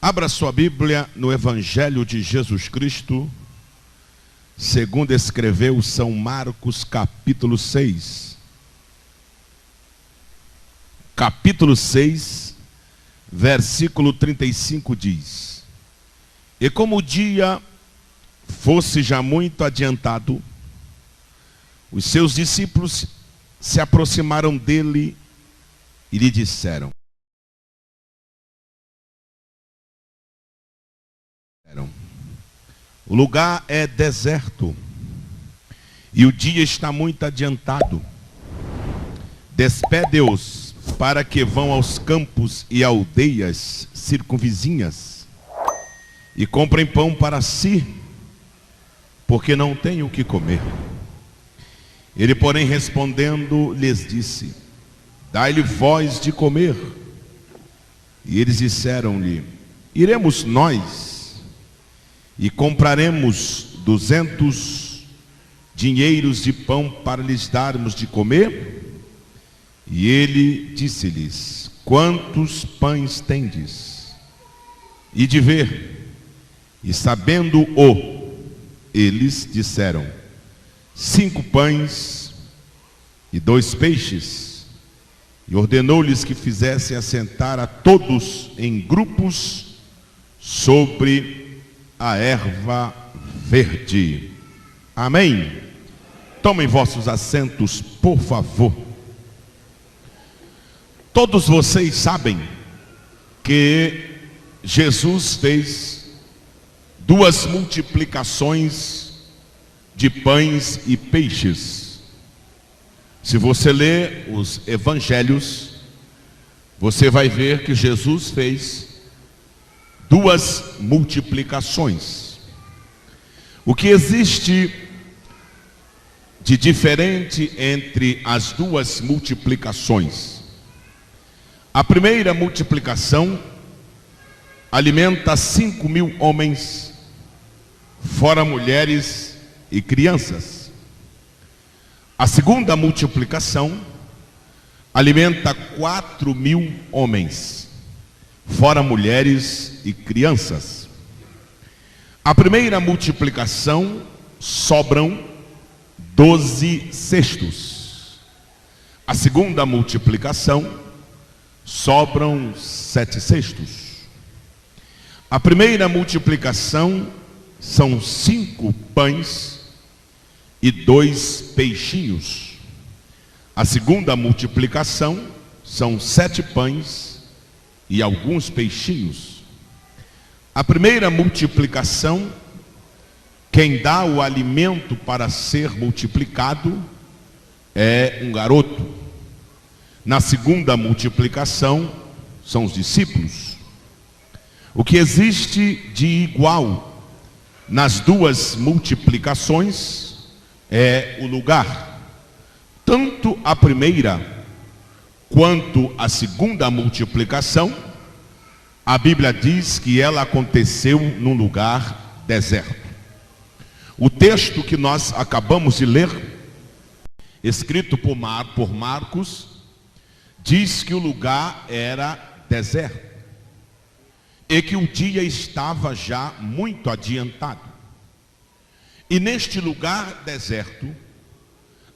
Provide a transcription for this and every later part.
Abra sua Bíblia no Evangelho de Jesus Cristo, segundo escreveu São Marcos, capítulo 6. Capítulo 6, versículo 35 diz: E como o dia fosse já muito adiantado, os seus discípulos se aproximaram dele e lhe disseram: O lugar é deserto e o dia está muito adiantado. Despede-os para que vão aos campos e aldeias circunvizinhas e comprem pão para si, porque não têm o que comer. Ele, porém, respondendo, lhes disse: Dai-lhe vós de comer. E eles disseram-lhe: Iremos nós e compraremos 200 dinheiros de pão para lhes darmos de comer? E ele disse-lhes: Quantos pães tendes? E de ver. E sabendo-o, eles disseram: 5 pães e 2 peixes. E ordenou-lhes que fizessem assentar a todos em grupos sobre a erva verde. Amém? Tomem vossos assentos, por favor. Todos vocês sabem que Jesus fez 2 multiplicações de pães e peixes. Se você ler os evangelhos, você vai ver que Jesus fez 2 multiplicações. O que existe de diferente entre as 2 multiplicações? A primeira multiplicação alimenta 5.000 homens, fora mulheres e crianças. A segunda multiplicação alimenta 4.000 homens, fora mulheres e crianças. A primeira multiplicação sobram 12 cestos. A segunda multiplicação sobram 7 cestos. A primeira multiplicação são 5 pães e 2 peixinhos. A segunda multiplicação são 7 pães e alguns peixinhos. A primeira multiplicação, quem dá o alimento para ser multiplicado é um garoto. Na segunda multiplicação são os discípulos. O que existe de igual nas 2 multiplicações é o lugar. Tanto a primeira quanto a segunda multiplicação, a Bíblia diz que ela aconteceu num lugar deserto. O texto que nós acabamos de ler, escrito por Marcos, diz que o lugar era deserto e que o dia estava já muito adiantado. E neste lugar deserto,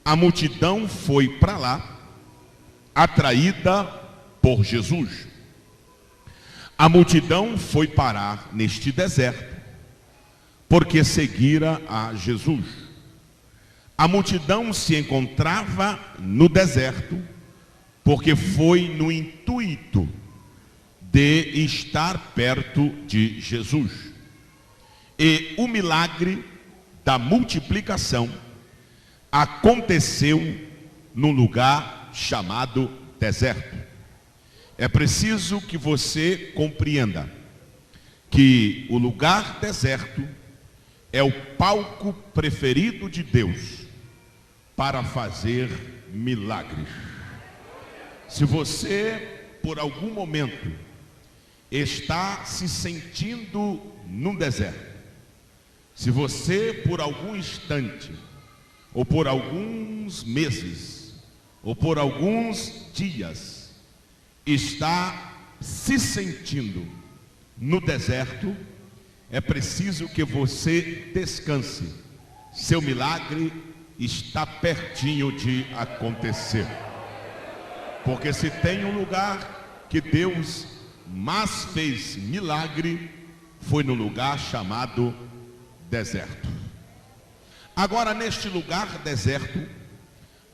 a multidão foi para lá, atraída por Jesus. A multidão foi parar neste deserto porque seguira a Jesus. A multidão se encontrava no deserto porque foi no intuito de estar perto de Jesus. E o milagre da multiplicação aconteceu num lugar chamado deserto. É preciso que você compreenda que o lugar deserto é o palco preferido de Deus para fazer milagres. Se você, por algum momento, está se sentindo num deserto, se você, por algum instante, ou por alguns meses, ou por alguns dias, está se sentindo no deserto, é preciso que você descanse. Seu milagre está pertinho de acontecer. Porque se tem um lugar que Deus mais fez milagre, foi no lugar chamado deserto. Agora, neste lugar deserto,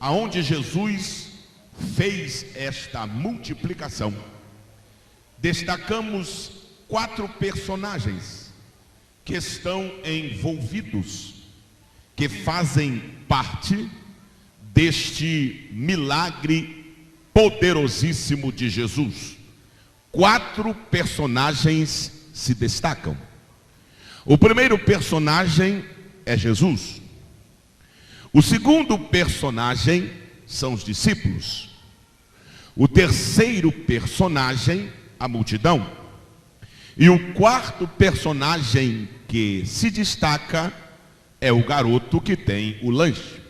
aonde Jesus fez esta multiplicação, destacamos 4 personagens que estão envolvidos, que fazem parte deste milagre poderosíssimo de Jesus. 4 personagens se destacam. O primeiro personagem é Jesus. O segundo personagem são os discípulos. O terceiro personagem, a multidão. E o quarto personagem que se destaca é o garoto que tem o lanche.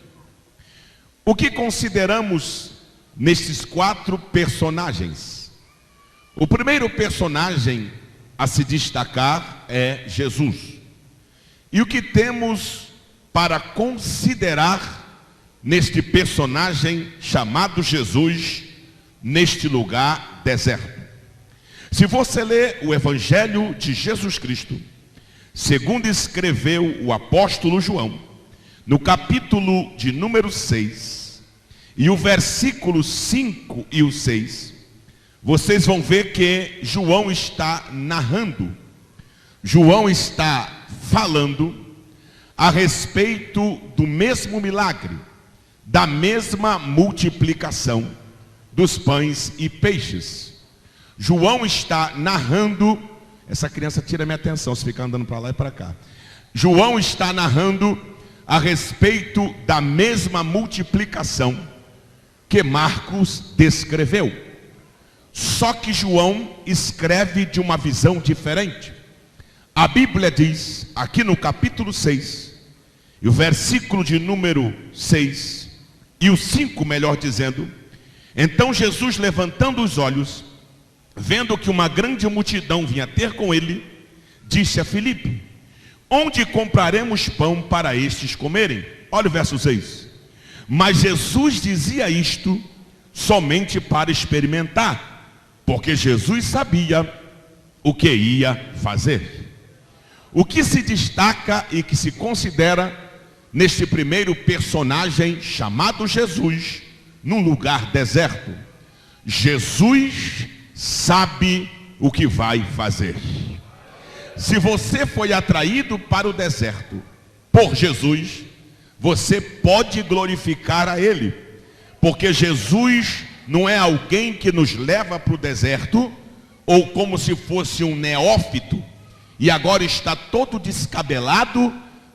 O que consideramos nesses 4 personagens? O primeiro personagem a se destacar é Jesus. E o que temos para considerar neste personagem chamado Jesus, neste lugar deserto? Se você ler o Evangelho de Jesus Cristo, segundo escreveu o apóstolo João, no capítulo de número 6, e o versículo 5 e o 6, vocês vão ver que João está narrando, João está falando a respeito do mesmo milagre, da mesma multiplicação dos pães e peixes. João está narrando, essa criança tira minha atenção se ficar andando para lá e para cá. João está narrando a respeito da mesma multiplicação que Marcos descreveu. Só que João escreve de uma visão diferente. A Bíblia diz, aqui no capítulo 6, e o versículo de número 6, e o 5, melhor dizendo: então Jesus, levantando os olhos, vendo que uma grande multidão vinha ter com ele, disse a Filipe: onde compraremos pão para estes comerem? Olha o verso 6. Mas Jesus dizia isto somente para experimentar, porque Jesus sabia o que ia fazer. O que se destaca e que se considera neste primeiro personagem chamado Jesus, num lugar deserto? Jesus sabe o que vai fazer. Se você foi atraído para o deserto por Jesus, você pode glorificar a Ele, porque Jesus não é alguém que nos leva para o deserto, ou como se fosse um neófito, e agora está todo descabelado,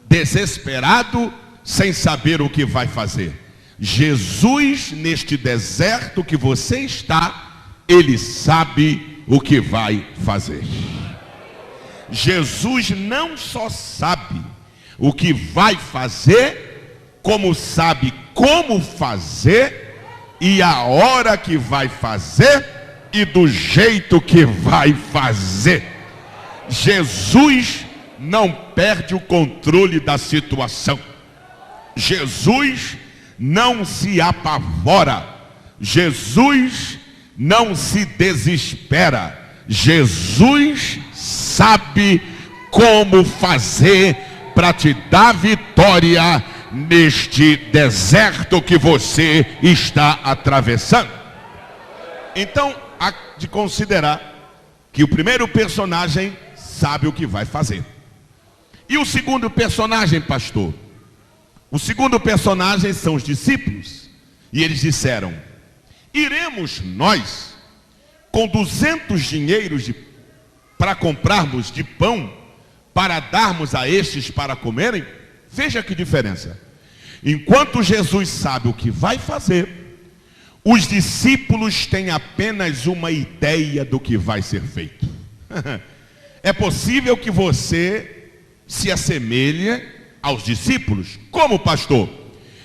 desesperado, sem saber o que vai fazer. Jesus, neste deserto que você está, Ele sabe o que vai fazer. Jesus não só sabe o que vai fazer, como sabe como fazer, e a hora que vai fazer, e do jeito que vai fazer. Jesus não perde o controle da situação. Jesus não se apavora. Jesus não se desespera. Jesus sabe como fazer para te dar vitória neste deserto que você está atravessando. Então, há de considerar que o primeiro personagem sabe o que vai fazer. E o segundo personagem, pastor? O segundo personagem são os discípulos. E eles disseram: iremos nós com 200 dinheiros para comprarmos de pão, para darmos a estes para comerem? Veja que diferença. Enquanto Jesus sabe o que vai fazer, os discípulos têm apenas uma ideia do que vai ser feito. É possível que você se assemelhe aos discípulos. Como, pastor?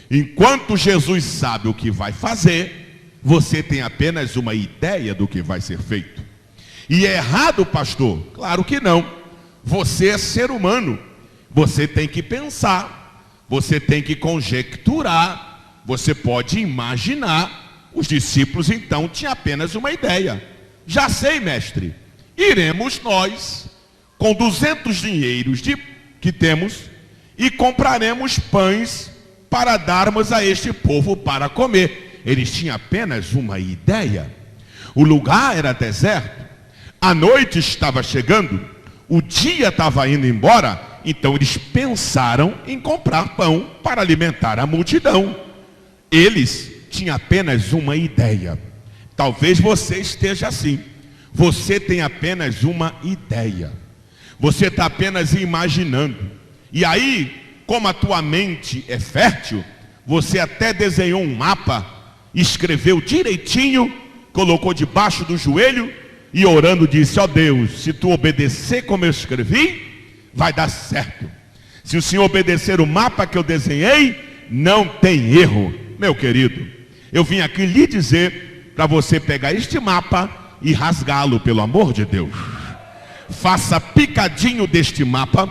Enquanto Jesus sabe o que vai fazer, você tem apenas uma ideia do que vai ser feito. E é errado, pastor? Claro que não. Você é ser humano. Você tem que pensar. Você tem que conjecturar. Você pode imaginar. Os discípulos então tinham apenas uma ideia. Já sei, mestre. Iremos nós com 200 dinheiros que temos e compraremos pães para darmos a este povo para comer. Eles tinham apenas uma ideia. O lugar era deserto. A noite estava chegando. O dia estava indo embora. Então eles pensaram em comprar pão para alimentar a multidão. Eles tinham apenas uma ideia. Talvez você esteja assim. Você tem apenas uma ideia. Você está apenas imaginando. E aí, como a tua mente é fértil, você até desenhou um mapa, escreveu direitinho, colocou debaixo do joelho e orando disse: ó Deus, se tu obedecer como eu escrevi, vai dar certo. Se o Senhor obedecer o mapa que eu desenhei, não tem erro. Meu querido, eu vim aqui lhe dizer para você pegar este mapa e rasgá-lo, pelo amor de Deus. Faça picadinho deste mapa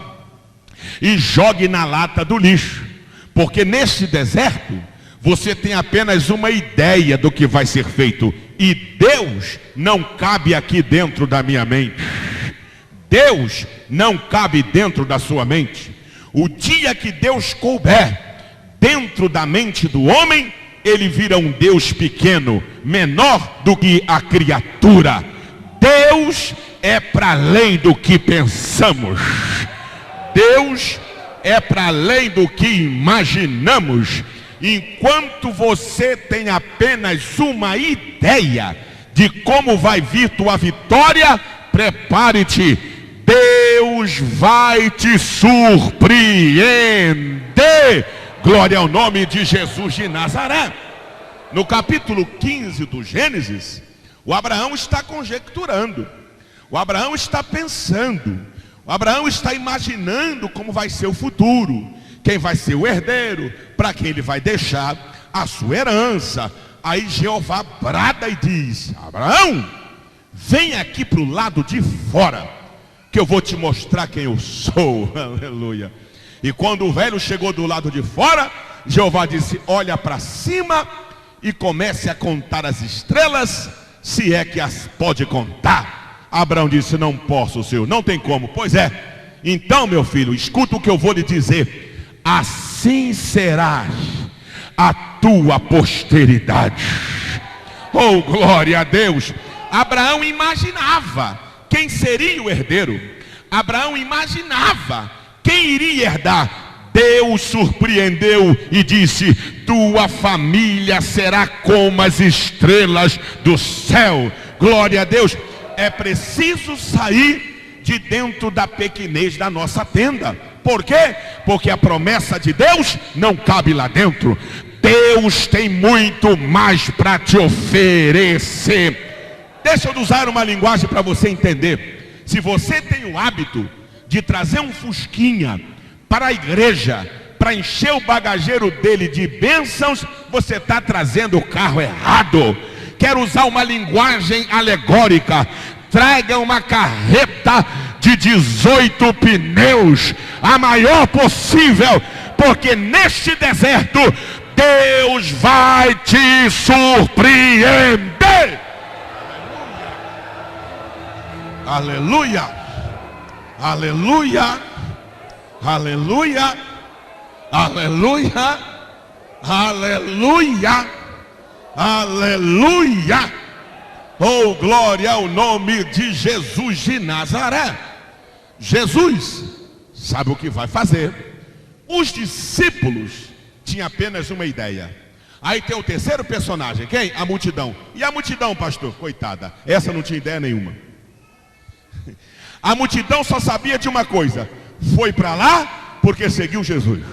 e jogue na lata do lixo, porque neste deserto você tem apenas uma ideia do que vai ser feito, e Deus não cabe aqui dentro da minha mente. Deus não cabe dentro da sua mente. O dia que Deus couber dentro da mente do homem, ele vira um Deus pequeno, menor do que a criatura. Deus é para além do que pensamos. Deus é para além do que imaginamos. Enquanto você tem apenas uma ideia de como vai vir tua vitória, prepare-te. Deus vai te surpreender. Glória ao nome de Jesus de Nazaré. No capítulo 15 do Gênesis, o Abraão está conjecturando. O Abraão está pensando. O Abraão está imaginando como vai ser o futuro. Quem vai ser o herdeiro, para quem ele vai deixar a sua herança. Aí Jeová brada e diz: Abraão, vem aqui para o lado de fora, que eu vou te mostrar quem eu sou. Aleluia. E quando o velho chegou do lado de fora, Jeová disse: olha para cima e comece a contar as estrelas, se é que as pode contar. Abraão disse: não posso, Senhor. Não tem como. Pois é. Então, meu filho, escuta o que eu vou lhe dizer. Assim será a tua posteridade. Oh, glória a Deus. Abraão imaginava quem seria o herdeiro. Abraão imaginava quem iria herdar. Deus surpreendeu e disse: tua família será como as estrelas do céu. Glória a Deus. É preciso sair de dentro da pequenez da nossa tenda. Por quê? Porque a promessa de Deus não cabe lá dentro. Deus tem muito mais para te oferecer. Deixa eu usar uma linguagem para você entender. Se você tem o hábito de trazer um fusquinha para a igreja, para encher o bagageiro dele de bênçãos, você está trazendo o carro errado. Quero usar uma linguagem alegórica. Traga uma carreta de 18 pneus, a maior possível, porque neste deserto Deus vai te surpreender. Aleluia, aleluia, aleluia, aleluia, aleluia, aleluia. Oh, glória ao nome de Jesus de Nazaré. Jesus sabe o que vai fazer. Os discípulos tinham apenas uma ideia. Aí tem o terceiro personagem, quem? A multidão. E a multidão, pastor? Coitada, essa não tinha ideia nenhuma. A multidão só sabia de uma coisa: foi para lá porque seguiu Jesus.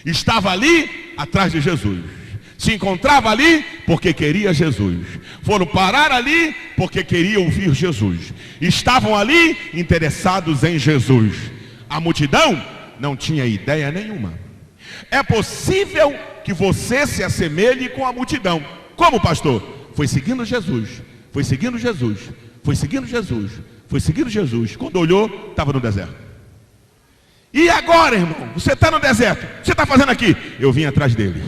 Estava ali atrás de Jesus. Se encontrava ali porque queria Jesus. Foram parar ali porque queriam ouvir Jesus. Estavam ali interessados em Jesus. A multidão não tinha ideia nenhuma. É possível que você se assemelhe com a multidão. Como, pastor? Foi seguindo Jesus. Foi seguindo Jesus. Foi seguindo Jesus. Foi seguindo Jesus. Quando olhou, estava no deserto. E agora, irmão? Você está no deserto. O que você está fazendo aqui? Eu vim atrás dele.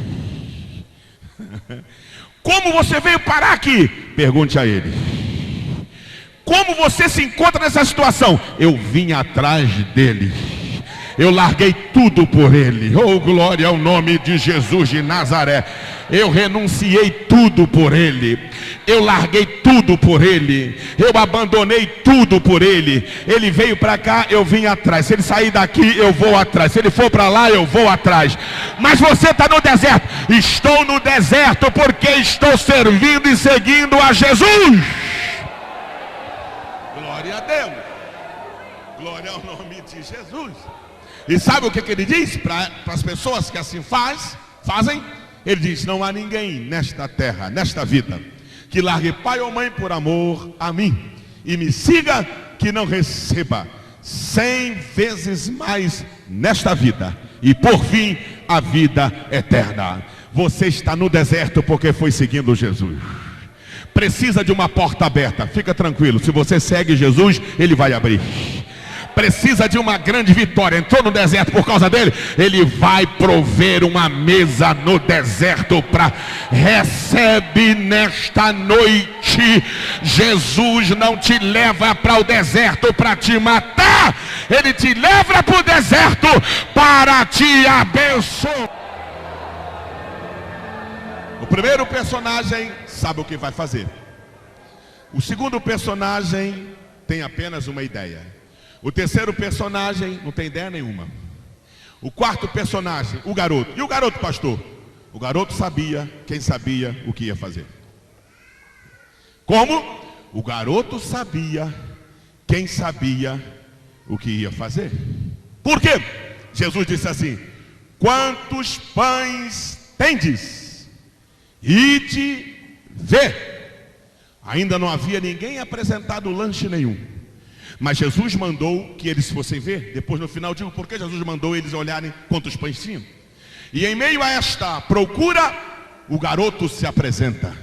Como você veio parar aqui? Pergunte a ele. Como você se encontra nessa situação? Eu vim atrás dele. Eu larguei tudo por ele. Oh, glória ao nome de Jesus de Nazaré. Eu renunciei tudo por ele. Eu larguei tudo por ele. Eu abandonei tudo por ele. Ele veio para cá, eu vim atrás. Se ele sair daqui, eu vou atrás. Se ele for para lá, eu vou atrás. Mas você está no deserto. Estou no deserto porque estou servindo e seguindo a Jesus. Glória a Deus. Glória ao nome de Jesus. E sabe o que ele diz para as pessoas que assim fazem? Ele diz: não há ninguém nesta terra, nesta vida, que largue pai ou mãe por amor a mim e me siga, que não receba 100 vezes mais nesta vida e por fim a vida eterna. Você está no deserto porque foi seguindo Jesus. Precisa de uma porta aberta. Fica tranquilo, se você segue Jesus, ele vai abrir. Precisa de uma grande vitória, entrou no deserto por causa dele, ele vai prover uma mesa no deserto. Recebe nesta noite. Jesus não te leva para o deserto para te matar, ele te leva para o deserto para te abençoar. O primeiro personagem sabe o que vai fazer. O segundo personagem tem apenas uma ideia. O terceiro personagem não tem ideia nenhuma. O quarto personagem, o garoto. E o garoto, pastor? O garoto sabia quem sabia o que ia fazer. Como? O garoto sabia quem sabia o que ia fazer. Por quê? Jesus disse assim: quantos pães tendes? Ide ver. Ainda não havia ninguém apresentado lanche nenhum. Mas Jesus mandou que eles fossem ver. Depois no final digo por que Jesus mandou eles olharem quantos pães tinham. E em meio a esta procura, o garoto se apresenta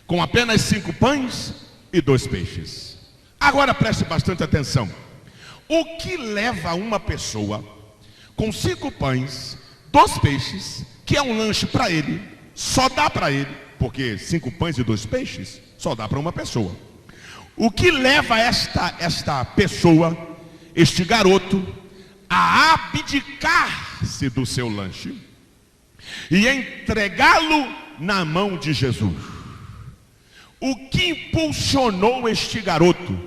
com apenas 5 pães e 2 peixes. Agora preste bastante atenção. O que leva uma pessoa com 5 pães, 2 peixes, que é um lanche para ele, só dá para ele, porque 5 pães e 2 peixes só dá para uma pessoa. O que leva esta pessoa, este garoto, a abdicar-se do seu lanche e entregá-lo na mão de Jesus? O que impulsionou este garoto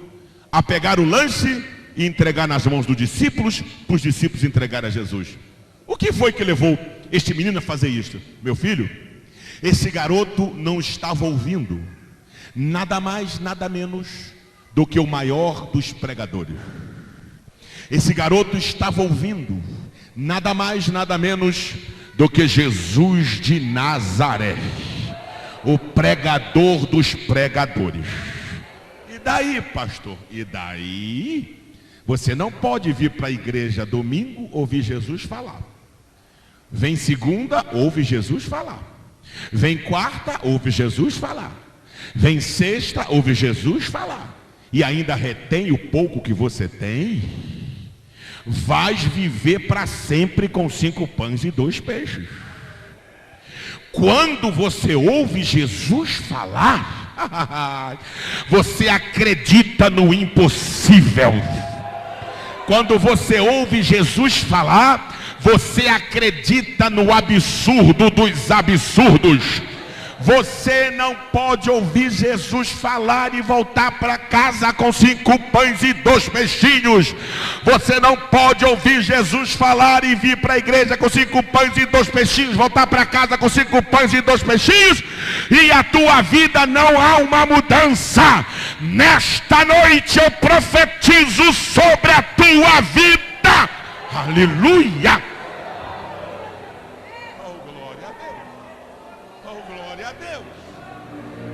a pegar o lanche e entregar nas mãos dos discípulos, para os discípulos entregar a Jesus? O que foi que levou este menino a fazer isso? Meu filho, esse garoto não estava ouvindo nada mais, nada menos do que o maior dos pregadores. Esse garoto estava ouvindo nada mais, nada menos do que Jesus de Nazaré, o pregador dos pregadores. E daí, pastor? E daí? Você não pode vir para a igreja domingo ouvir Jesus falar. Vem segunda, ouve Jesus falar. Vem quarta, ouve Jesus falar. Vem sexta, ouve Jesus falar. E ainda retém o pouco que você tem. Vais viver para sempre com 5 pães e 2 peixes. Quando você ouve Jesus falar, você acredita no impossível. Quando você ouve Jesus falar, você acredita no absurdo dos absurdos. Você não pode ouvir Jesus falar e voltar para casa com 5 pães e 2 peixinhos. Você não pode ouvir Jesus falar e vir para a igreja com 5 pães e 2 peixinhos, voltar para casa com 5 pães e 2 peixinhos, e a tua vida não há uma mudança. Nesta noite eu profetizo sobre a tua vida. Aleluia!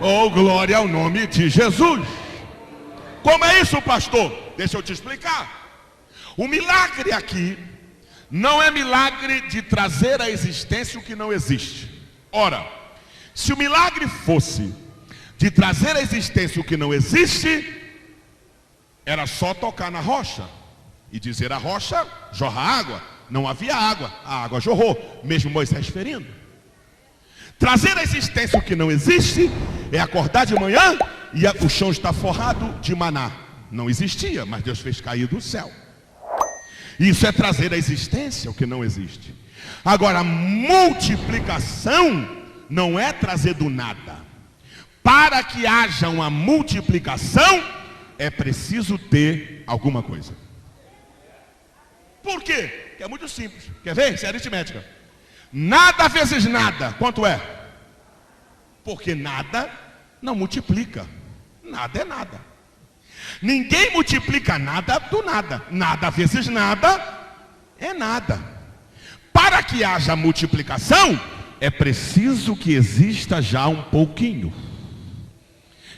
Oh, glória ao nome de Jesus. Como é isso, pastor? Deixa eu te explicar. O milagre aqui não é milagre de trazer à existência o que não existe. Ora, se o milagre fosse de trazer à existência o que não existe, Era só tocar na rocha e dizer a rocha, jorra água. Não havia água, a água jorrou, mesmo Moisés ferindo. Trazer à existência o que não existe é acordar de manhã e o chão está forrado de maná. Não existia, mas Deus fez cair do céu. Isso é trazer à existência o que não existe. Agora, multiplicação não é trazer do nada. Para que haja uma multiplicação, é preciso ter alguma coisa. Por quê? Porque é muito simples. Quer ver? Isso é aritmética. Nada vezes nada, quanto é? Porque nada não multiplica. Nada é nada. Ninguém multiplica nada do nada. Nada vezes nada é nada. Para que haja multiplicação, é preciso que exista já um pouquinho.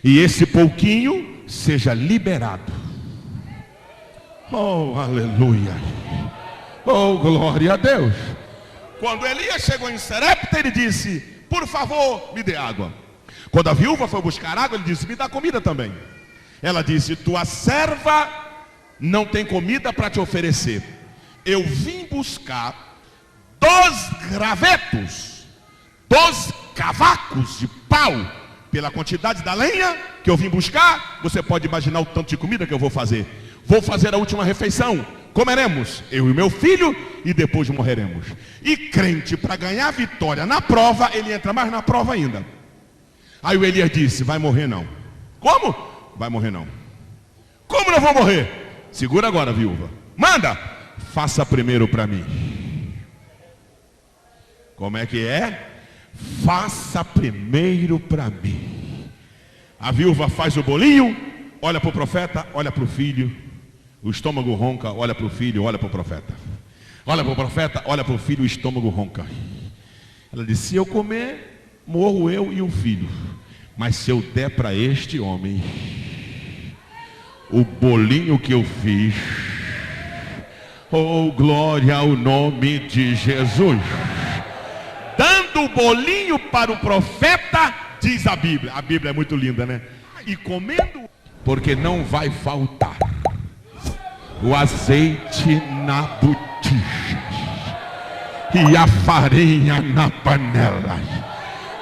E esse pouquinho seja liberado. Oh, aleluia. Oh, glória a Deus. Quando Elias chegou em Serepta, ele disse: por favor, me dê água. Quando a viúva foi buscar água, ele disse: me dá comida também. Ela disse: tua serva não tem comida para te oferecer. Eu vim buscar 2 gravetos, 2 cavacos de pau. Pela quantidade da lenha que eu vim buscar, você pode imaginar o tanto de comida que eu vou fazer. Vou fazer a última refeição. Comeremos, eu e meu filho, e depois morreremos. E crente, para ganhar vitória na prova, ele entra mais na prova ainda. Aí o Elias disse: vai morrer não. Como? Vai morrer não. Como não vou morrer? Segura agora, viúva. Manda, faça primeiro para mim. Como é que é? Faça primeiro para mim. A viúva faz o bolinho, olha para o profeta, olha para o filho. O estômago ronca, olha para o filho, olha para o profeta. Olha para o profeta, olha para o filho, o estômago ronca. Ela disse: se eu comer, morro eu e o filho. Mas se eu der para este homem o bolinho que eu fiz, oh, glória ao nome de Jesus. Dando o bolinho para o profeta, diz a Bíblia é muito linda, né? E comendo, porque não vai faltar o azeite na botija e a farinha na panela,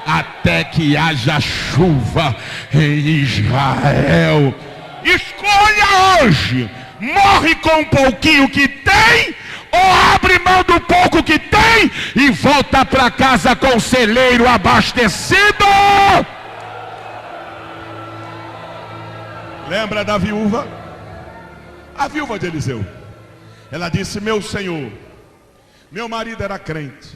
até que haja chuva em Israel. Escolha hoje: morre com um pouquinho que tem, ou abre mão do pouco que tem e volta para casa com o celeiro abastecido. Lembra da viúva? A viúva de Eliseu. Ela disse: meu senhor, meu marido era crente,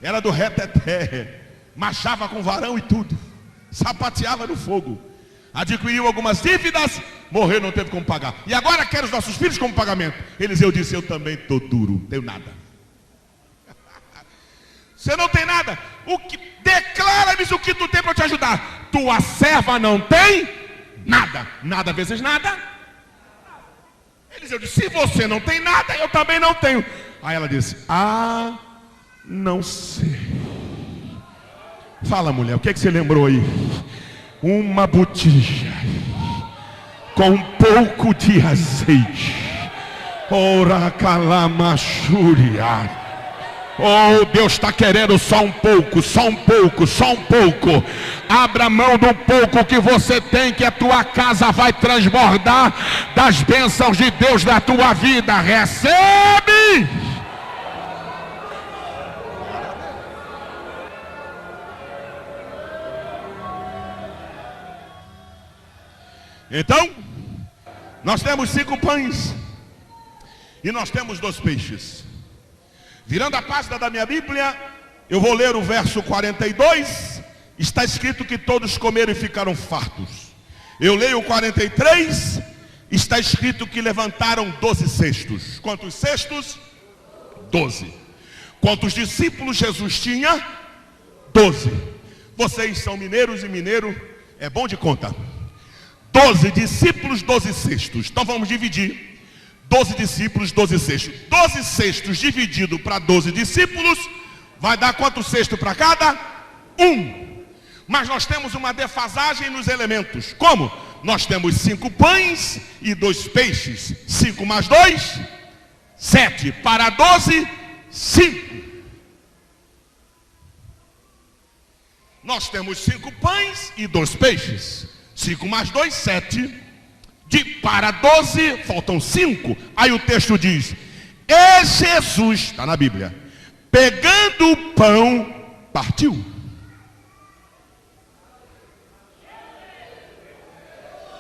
era do reteté, marchava com varão e tudo, sapateava no fogo, adquiriu algumas dívidas, morreu, não teve como pagar, e agora quer os nossos filhos como pagamento. Eliseu disse: eu também estou duro, não tenho nada. Você não tem nada? Declara-me o que tu tem para te ajudar. Tua serva não tem nada. Nada vezes nada. Eliseu disse: se você não tem nada, eu também não tenho. Aí ela disse: ah, não sei. Fala, mulher, o que é que você lembrou aí? Uma botija com um pouco de azeite. Ora calamachúria. Oh, Deus está querendo só um pouco, só um pouco, só um pouco. Abra mão do pouco que você tem, que a tua casa vai transbordar das bênçãos de Deus na tua vida. Recebe! Então, nós temos 5 pães e nós temos 2 peixes. Virando a página da minha Bíblia, eu vou ler o verso 42. Está escrito que todos comeram e ficaram fartos. Eu leio o 43. Está escrito que levantaram 12 cestos. Quantos cestos? 12. Quantos discípulos Jesus tinha? 12. Vocês são mineiros e mineiro é bom de conta. 12 discípulos, 12 cestos. Então vamos dividir. 12 discípulos, 12 cestos. 12 cestos dividido para 12 discípulos vai dar quanto cesto para cada? 1. Mas nós temos uma defasagem nos elementos. Como? nós temos 5 pães e 2 peixes. 5 mais 2, 7. Para 12, 5. Nós temos 5 pães e 2 peixes. 5 mais 2, 7. Para 12, faltam 5. Aí o texto diz: e Jesus, está na Bíblia, pegando o pão, partiu.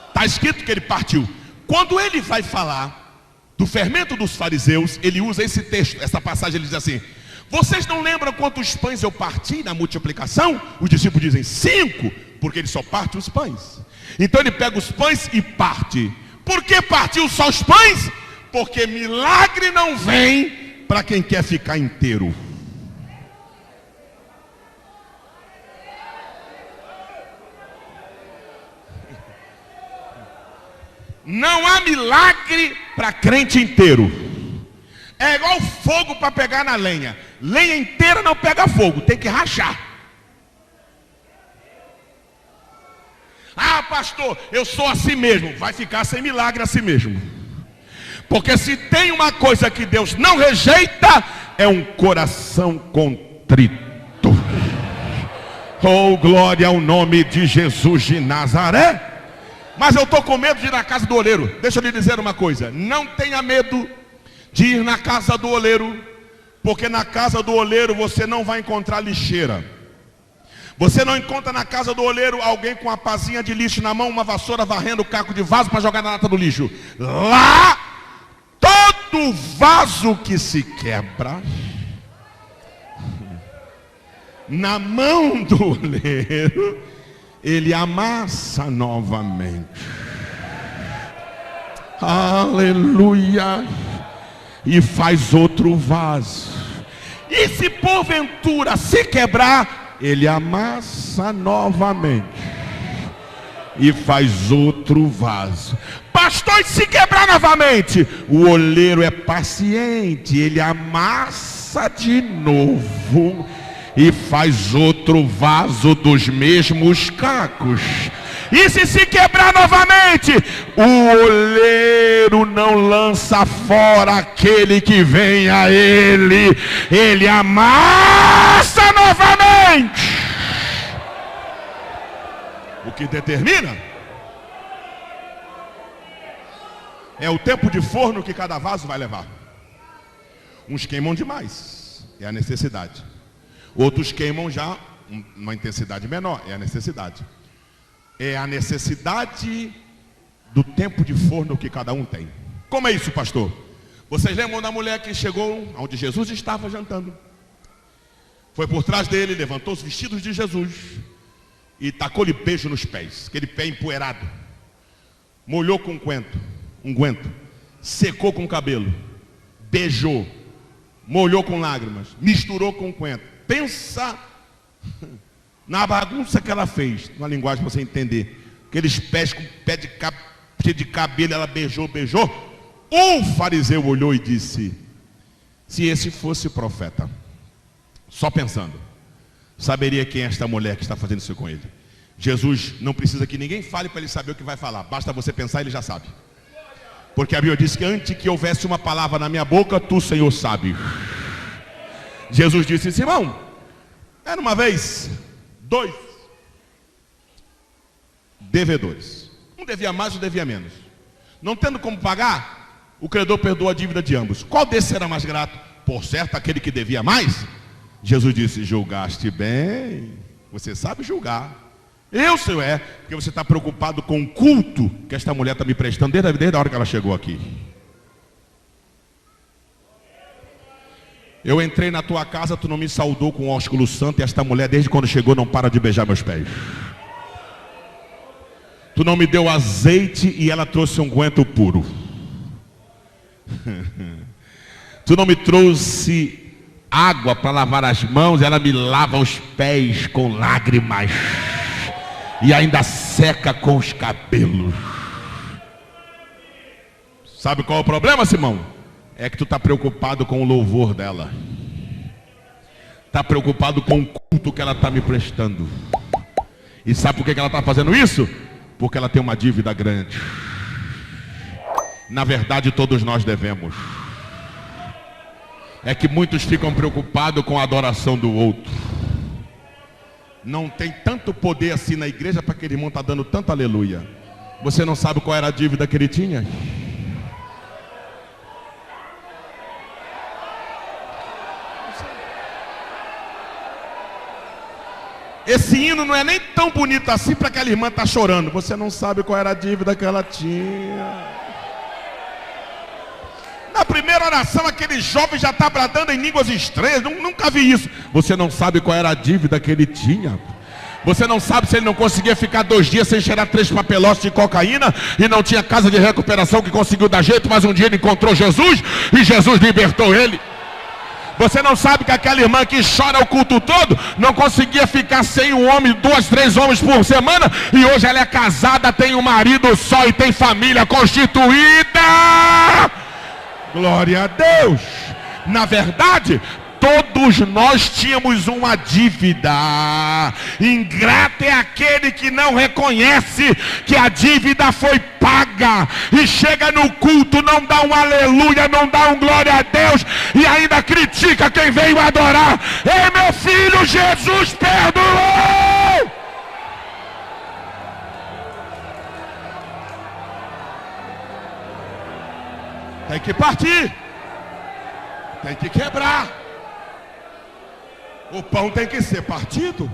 Está escrito que ele partiu. Quando ele vai falar do fermento dos fariseus, ele usa esse texto, essa passagem. Ele diz assim: vocês não lembram quantos pães eu parti na multiplicação? Os discípulos dizem 5, porque ele só parte os pães. Então ele pega os pães e parte. Por que partiu só os pães? Porque milagre não vem para quem quer ficar inteiro. Não há milagre para crente inteiro. É igual fogo para pegar na lenha. Lenha inteira não pega fogo, tem que rachar. Ah, pastor, eu sou assim mesmo. Vai ficar sem milagre assim mesmo. Porque se tem uma coisa que Deus não rejeita, é um coração contrito. Oh, glória ao nome de Jesus de Nazaré. Mas eu estou com medo de ir na casa do oleiro. Deixa eu lhe dizer uma coisa: não tenha medo de ir na casa do oleiro, porque na casa do oleiro você não vai encontrar lixeira. Você não encontra na casa do oleiro alguém com uma pazinha de lixo na mão, uma vassoura varrendo o caco de vaso para jogar na lata do lixo. Lá, todo vaso que se quebra, na mão do oleiro, ele amassa novamente. Aleluia. E faz outro vaso. E se porventura se quebrar, ele amassa novamente e faz outro vaso. Pastor, e se quebrar novamente? O oleiro é paciente, ele amassa de novo e faz outro vaso dos mesmos cacos. E se quebrar novamente, o oleiro não lança fora aquele que vem a ele. Ele amassa novamente. O que determina é o tempo de forno que cada vaso vai levar. Uns queimam demais, é a necessidade. Outros queimam já uma intensidade menor, é a necessidade. É a necessidade do tempo de forno que cada um tem. Como é isso, pastor? Vocês lembram da mulher que chegou onde Jesus estava jantando? Foi por trás dele, levantou os vestidos de Jesus e tacou-lhe beijo nos pés, aquele pé empoeirado. Molhou com unguento, secou com o cabelo, beijou, molhou com lágrimas, misturou com unguento. Pensa na bagunça que ela fez, uma linguagem para você entender. Aqueles pés com pé cheio de cabelo, ela beijou. O fariseu olhou e disse: se esse fosse profeta, só pensando, saberia quem é esta mulher que está fazendo isso com ele. Jesus não precisa que ninguém fale para ele saber o que vai falar. Basta você pensar, ele já sabe. Porque a Bíblia diz que antes que houvesse uma palavra na minha boca, tu, Senhor, sabe. Jesus disse: Simão, era uma vez 2 devedores. Um devia mais, um devia menos. Não tendo como pagar, o credor perdoou a dívida de ambos. Qual desses era mais grato? Por certo, aquele que devia mais. Jesus disse: julgaste bem. Você sabe julgar. Eu, Senhor, porque você está preocupado com o culto que esta mulher está me prestando desde a hora que ela chegou aqui. Eu entrei na tua casa, tu não me saudou com o ósculo santo, e esta mulher desde quando chegou não para de beijar meus pés. Tu não me deu azeite e ela trouxe unguento puro. Tu não me trouxe água para lavar as mãos, ela me lava os pés com lágrimas e ainda seca com os cabelos. Sabe qual é o problema, Simão? É que tu está preocupado com o louvor dela. Está preocupado com o culto que ela está me prestando. E sabe por que ela está fazendo isso? Porque ela tem uma dívida grande. Na verdade, todos nós devemos. É que muitos ficam preocupados com a adoração do outro. Não tem tanto poder assim na igreja para aquele irmão estar dando tanto aleluia. Você não sabe qual era a dívida que ele tinha? Esse hino não é nem tão bonito assim para aquela irmã estar chorando. Você não sabe qual era a dívida que ela tinha. Na primeira oração, aquele jovem já está bradando em línguas estranhas. Nunca vi isso. Você não sabe qual era a dívida que ele tinha. Você não sabe se ele não conseguia ficar 2 dias sem cheirar 3 papelotes de cocaína e não tinha casa de recuperação que conseguiu dar jeito, mas um dia ele encontrou Jesus e Jesus libertou ele. Você não sabe que aquela irmã que chora o culto todo não conseguia ficar sem um homem, 2, 3 homens por semana, e hoje ela é casada, tem um marido só e tem família constituída. Glória a Deus. Na verdade, todos nós tínhamos uma dívida. Ingrato é aquele que não reconhece que a dívida foi paga e chega no culto, não dá um aleluia, não dá um glória a Deus e ainda critica quem veio adorar. Ei, meu filho, Jesus perdoou. Tem que partir. Tem que quebrar. O pão tem que ser partido.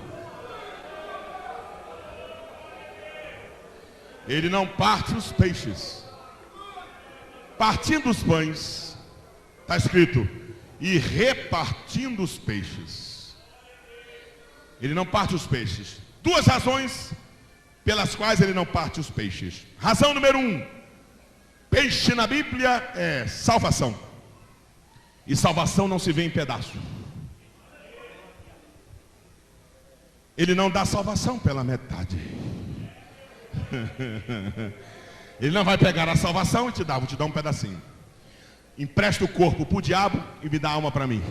Ele não parte os peixes. Partindo os pães, está escrito, e repartindo os peixes. Ele não parte os peixes. 2 razões pelas quais ele não parte os peixes. Razão número 1. Peixe na Bíblia é salvação. E salvação não se vê em pedaço. Ele não dá salvação pela metade. Ele não vai pegar a salvação e te dar, vou te dar um pedacinho. Empresta o corpo para o diabo e me dá a alma para mim.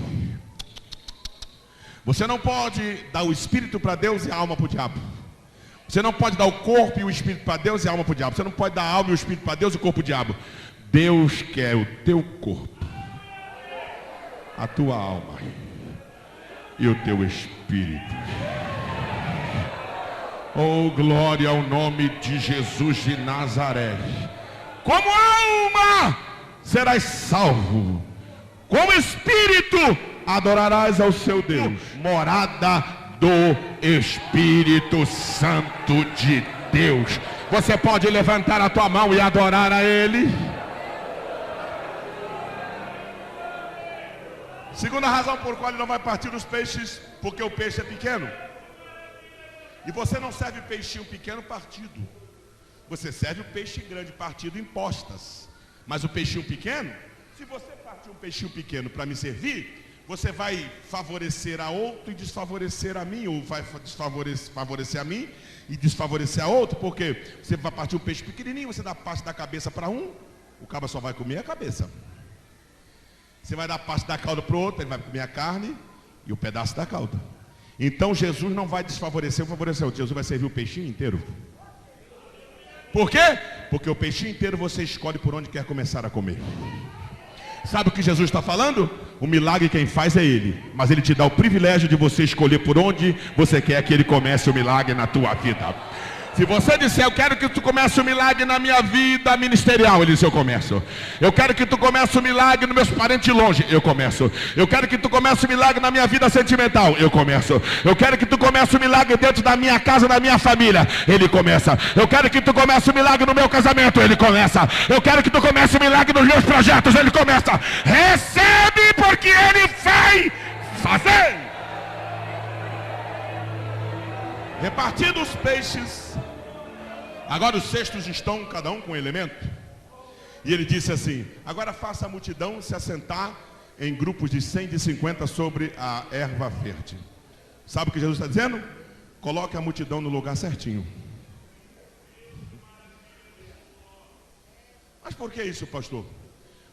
Você não pode dar o espírito para Deus e a alma para o diabo. Você não pode dar o corpo e o espírito para Deus e a alma para o diabo. Você não pode dar a alma e o espírito para Deus e o corpo para o diabo. Deus quer o teu corpo, a tua alma e o teu espírito. Oh, glória ao nome de Jesus de Nazaré. Como alma serás salvo, como espírito adorarás ao seu Deus. Morada do Espírito Santo de Deus. Você pode levantar a tua mão e adorar a Ele. Segunda razão por qual ele não vai partir os peixes, porque o peixe é pequeno. E você não serve peixinho pequeno partido. Você serve o peixe grande partido em postas. Mas o peixinho pequeno, se você partir um peixinho pequeno para me servir, você vai favorecer a outro e desfavorecer a mim, ou vai favorecer a mim e desfavorecer a outro, porque você vai partir um peixe pequenininho, você dá parte da cabeça para um, o cabra só vai comer a cabeça. Você vai dar parte da cauda para o outro, ele vai comer a carne e o pedaço da cauda. Então Jesus não vai desfavorecer ou favorecer o outro. Jesus vai servir o peixinho inteiro. Por quê? Porque o peixinho inteiro você escolhe por onde quer começar a comer. Sabe o que Jesus está falando? O milagre quem faz é Ele. Mas Ele te dá o privilégio de você escolher por onde você quer que Ele comece o milagre na tua vida. Se você disser, eu quero que tu comece o milagre na minha vida ministerial, ele diz, eu começo. Eu quero que tu comece o milagre nos meus parentes longe, eu começo. Eu quero que tu comece o milagre na minha vida sentimental, eu começo. Eu quero que tu comece o milagre dentro da minha casa, da minha família, ele começa. Eu quero que tu comece o milagre no meu casamento, ele começa. Eu quero que tu comece o milagre nos meus projetos, ele começa. Recebe porque ele vai fazer. Repartindo os peixes. Agora os cestos estão cada um com um elemento. E ele disse assim, agora faça a multidão se assentar em grupos de 100, de 50 sobre a erva verde. Sabe o que Jesus está dizendo? Coloque a multidão no lugar certinho. Mas por que isso, pastor?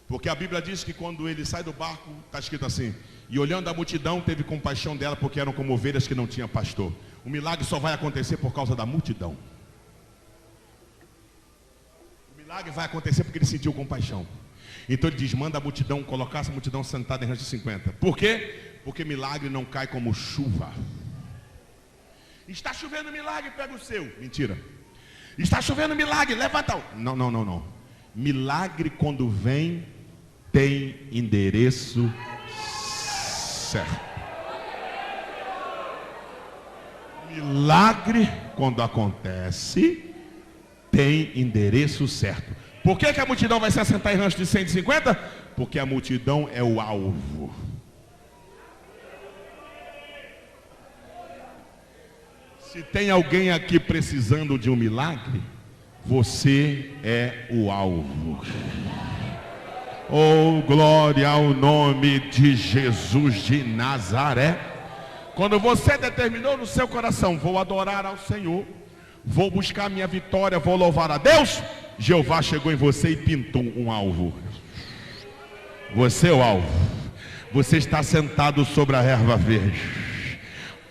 Porque a Bíblia diz que quando ele sai do barco, está escrito assim, e olhando a multidão teve compaixão dela, porque eram como ovelhas que não tinham pastor. O milagre só vai acontecer por causa da multidão. milagre vai acontecer porque ele sentiu compaixão. Então ele diz, manda a multidão, colocar essa multidão sentada em rancho de 50. Por quê? Porque milagre não cai como chuva. Está chovendo milagre, pega o seu. Mentira. Está chovendo milagre, levanta. Não. Milagre quando vem, tem endereço certo. Milagre quando acontece, tem endereço certo. Por que a multidão vai se assentar em rancho de 150? Porque a multidão é o alvo. Se tem alguém aqui precisando de um milagre, você é o alvo. Oh, glória ao nome de Jesus de Nazaré. Quando você determinou no seu coração, vou adorar ao Senhor, vou buscar minha vitória, vou louvar a Deus, Jeová chegou em você e pintou um alvo. Você é o alvo. Você está sentado sobre a erva verde.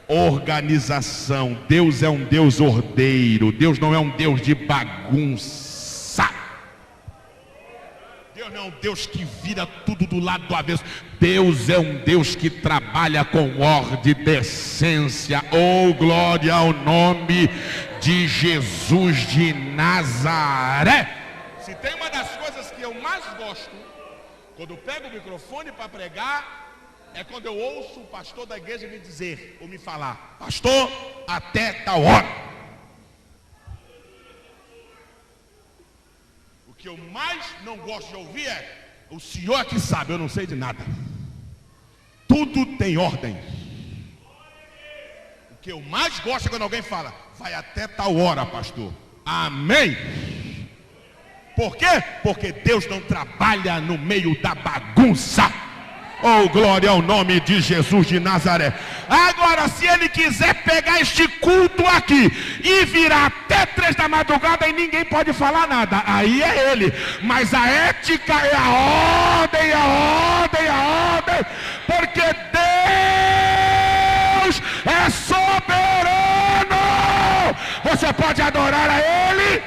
Organização. Deus é um Deus ordeiro. Deus não é um Deus de bagunça. Deus não é um Deus que vira tudo do lado do avesso. Deus é um Deus que trabalha com ordem e decência. Oh, glória ao nome de Jesus de Nazaré. Se tem uma das coisas que eu mais gosto, quando eu pego o microfone para pregar, é quando eu ouço o pastor da igreja me dizer, ou me falar, pastor, até tal hora. O que eu mais não gosto de ouvir é, o senhor é que sabe, eu não sei de nada. Tudo tem ordem. O que eu mais gosto é quando alguém fala, vai até tal hora, pastor. Amém. Por quê? Porque Deus não trabalha no meio da bagunça. Oh, glória ao nome de Jesus de Nazaré. Agora, se ele quiser pegar este culto aqui e virar até 3 da madrugada e ninguém pode falar nada, aí é ele. Mas a ética é a ordem, porque Deus é soberano. Você pode adorar a ele.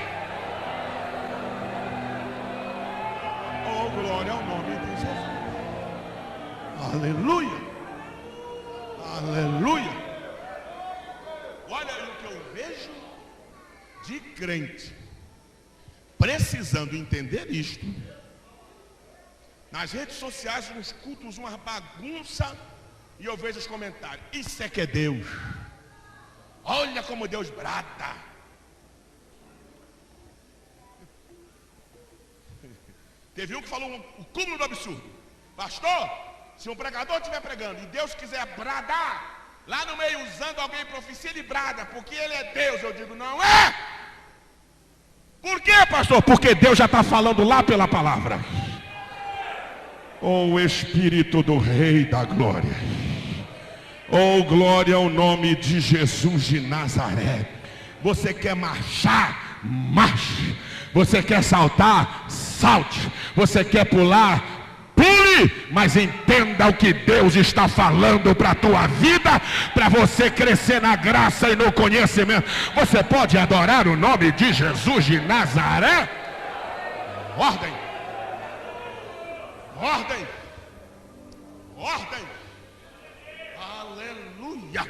Oh, glória ao nome de Jesus. Aleluia. Aleluia. Olha aí o que eu vejo de crente precisando entender isto. Nas redes sociais, nos cultos, uma bagunça, e eu vejo os comentários. Isso é que é Deus. Olha como Deus brada. Teve um que falou o cúmulo do absurdo. Pastor, se um pregador estiver pregando e Deus quiser bradar, lá no meio usando alguém em profecia, ele brada, porque ele é Deus. Eu digo, não é? Por quê, pastor? Porque Deus já está falando lá pela palavra. Oh, Espírito do Rei da Glória. Oh, glória ao nome de Jesus de Nazaré. Você quer marchar? Marche. Você quer saltar? Salte. Você quer pular? Pule. Mas entenda o que Deus está falando para a tua vida, para você crescer na graça e no conhecimento. Você pode adorar o nome de Jesus de Nazaré? Ordem. Ordem. Ordem. Aleluia.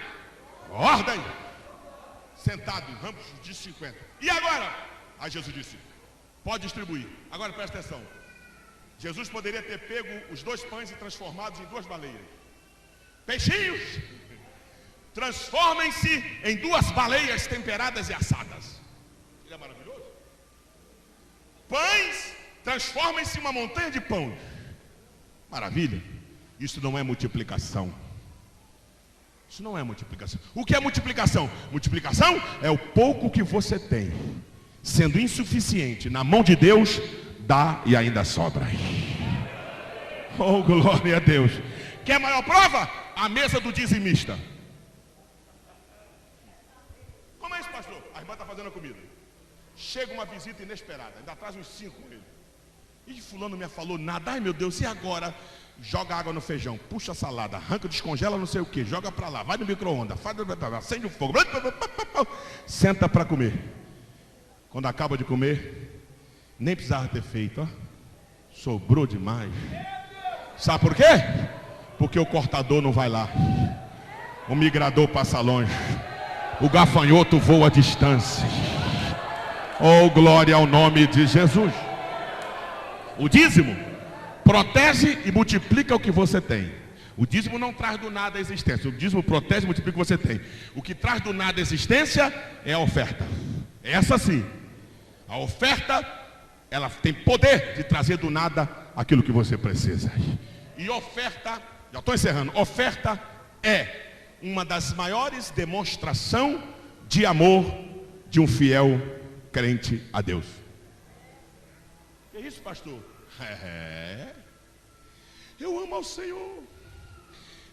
Ordem. Sentado, vamos de 50. E agora? Aí Jesus disse, pode distribuir. Agora presta atenção. Jesus poderia ter pego os 2 pães e transformados em 2 baleias. Peixinhos, transformem-se em 2 baleias temperadas e assadas. Ele é maravilhoso. Pães, transformem-se em uma montanha de pão. Maravilha. Isso não é multiplicação. Isso não é multiplicação. O que é multiplicação? Multiplicação é o pouco que você tem, sendo insuficiente, na mão de Deus, dá e ainda sobra. Oh, glória a Deus. Quer maior prova? A mesa do dizimista. Como é isso, pastor? A irmã está fazendo a comida. Chega uma visita inesperada, ainda traz uns 5 com ele. E fulano me falou nada. Ai, meu Deus, e agora? Joga água no feijão, puxa a salada, arranca, descongela não sei o que, joga para lá, vai no micro-ondas, acende o fogo, senta para comer. Quando acaba de comer, Nem precisava ter feito, ó. Sobrou demais. Sabe por quê? Porque o cortador não vai lá. O migrador passa longe. O gafanhoto voa a distância. Oh, glória ao nome de Jesus. O dízimo protege e multiplica o que você tem. O dízimo não traz do nada a existência. O dízimo protege e multiplica o que você tem. O que traz do nada a existência é a oferta. Essa sim. A oferta, ela tem poder de trazer do nada aquilo que você precisa. E oferta, já estou encerrando, oferta é uma das maiores demonstrações de amor de um fiel crente a Deus. Que isso, pastor? Eu amo ao Senhor.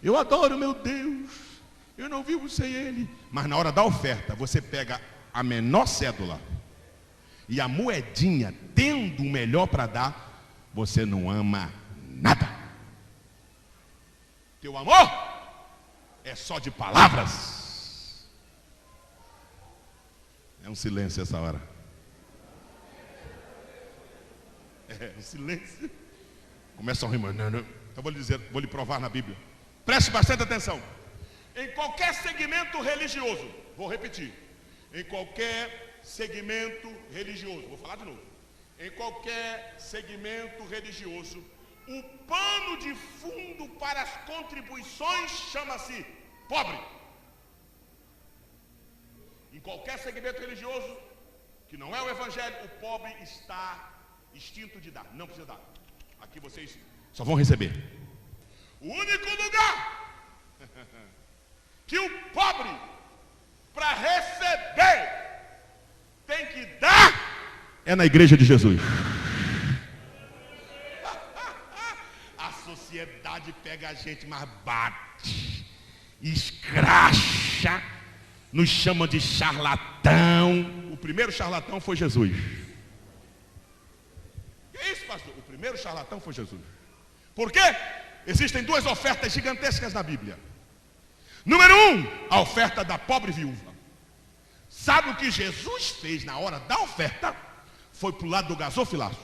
Eu adoro meu Deus. Eu não vivo sem Ele. Mas na hora da oferta, você pega a menor cédula e a moedinha, tendo o melhor para dar, você não ama nada. Teu amor é só de palavras. É um silêncio essa hora. É um silêncio. Começa a rir, mano. Então vou lhe provar na Bíblia. Preste bastante atenção. Em qualquer segmento religioso, vou repetir. Em qualquer segmento religioso, vou falar de novo. Em qualquer segmento religioso, o pano de fundo para as contribuições chama-se pobre. Em qualquer segmento religioso, que não é o evangelho, o pobre está extinto de dar, não precisa dar. Aqui vocês só vão receber. O único lugar que o pobre, para receber, tem que dar, é na igreja de Jesus. A sociedade pega a gente, mas bate, escracha, nos chama de charlatão. O primeiro charlatão foi Jesus. Que é isso, pastor? O primeiro charlatão foi Jesus. Por quê? Existem duas ofertas gigantescas na Bíblia. Número 1, a oferta da pobre viúva. Sabe o que Jesus fez na hora da oferta? Foi para o lado do gasofilaço.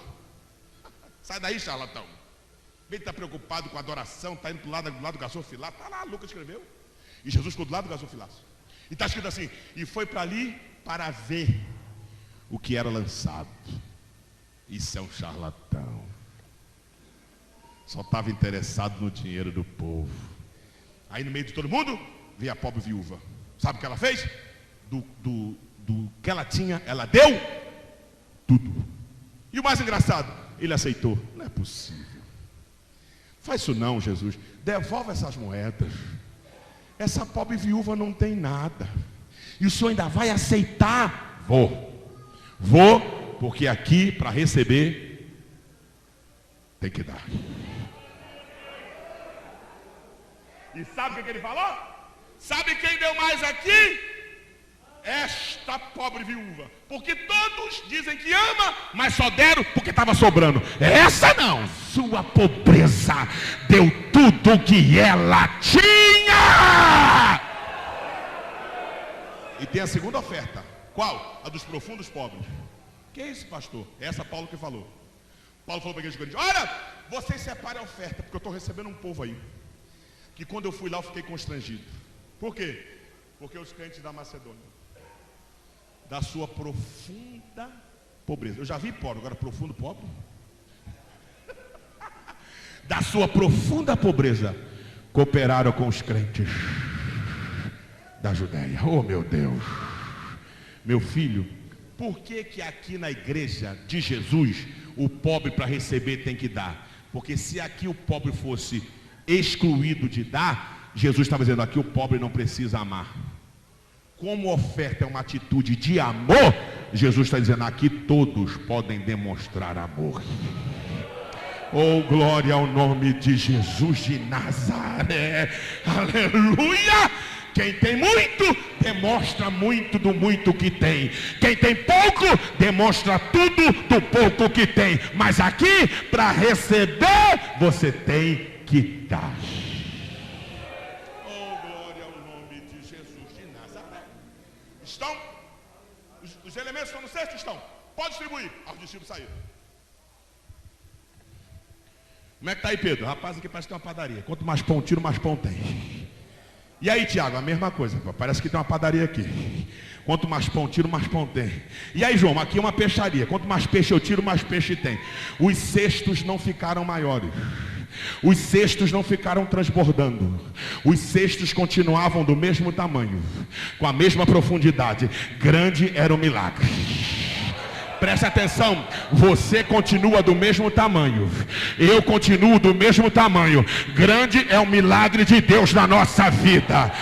Sai daí, charlatão. Ele está preocupado com a adoração, está indo para o lado do gasofilaço. Está lá, Lucas escreveu. E Jesus ficou do lado do gasofilaço. E está escrito assim: e foi para ali para ver o que era lançado. Isso é um charlatão. Só estava interessado no dinheiro do povo. Aí no meio de todo mundo, veio a pobre viúva. Sabe o que ela fez? Do que ela tinha, ela deu tudo. E o mais engraçado, ele aceitou. Não é possível. Faz isso não, Jesus. Devolve essas moedas. Essa pobre viúva não tem nada. E o senhor ainda vai aceitar? Vou, porque aqui para receber tem que dar. E sabe o que ele falou? Sabe quem deu mais aqui? Esta pobre viúva. Porque todos dizem que ama, mas só deram porque estava sobrando. Essa não. Sua pobreza deu tudo o que ela tinha. E tem a segunda oferta. Qual? A dos profundos pobres. Que é isso, pastor? É essa Paulo que falou. Paulo falou para a igreja de Corinto: olha, vocês separem a oferta, porque eu estou recebendo um povo aí que quando eu fui lá eu fiquei constrangido. Por quê? Porque os crentes da Macedônia, da sua profunda pobreza, eu já vi pobre, agora profundo pobre, da sua profunda pobreza, cooperaram com os crentes da Judéia. Oh meu Deus, meu filho, por que aqui na igreja de Jesus o pobre para receber tem que dar? Porque se aqui o pobre fosse excluído de dar, Jesus estava dizendo: aqui o pobre não precisa amar. Como oferta é uma atitude de amor, Jesus está dizendo: aqui todos podem demonstrar amor. Oh, glória ao nome de Jesus de Nazaré. Aleluia. Quem tem muito, demonstra muito do muito que tem. Quem tem pouco, demonstra tudo do pouco que tem. Mas aqui, para receber, você tem que dar. Oh, glória ao nome de Jesus de Nazaré. Estão? Os elementos estão no cesto? Estão. Pode distribuir. sair. Aí os discípulos saíram. Como é que tá aí, Pedro? Rapaz, aqui parece que tem uma padaria. Quanto mais pão tiro, mais pão tem. E aí, Tiago, a mesma coisa. Parece que tem uma padaria aqui. Quanto mais pão tiro, mais pão tem. E aí, João, aqui é uma peixaria. Quanto mais peixe eu tiro, mais peixe tem. Os cestos não ficaram maiores. Os cestos não ficaram transbordando. Os cestos continuavam do mesmo tamanho, com a mesma profundidade. Grande era o milagre. Preste atenção, você continua do mesmo tamanho, eu continuo do mesmo tamanho. Grande é o milagre de Deus na nossa vida.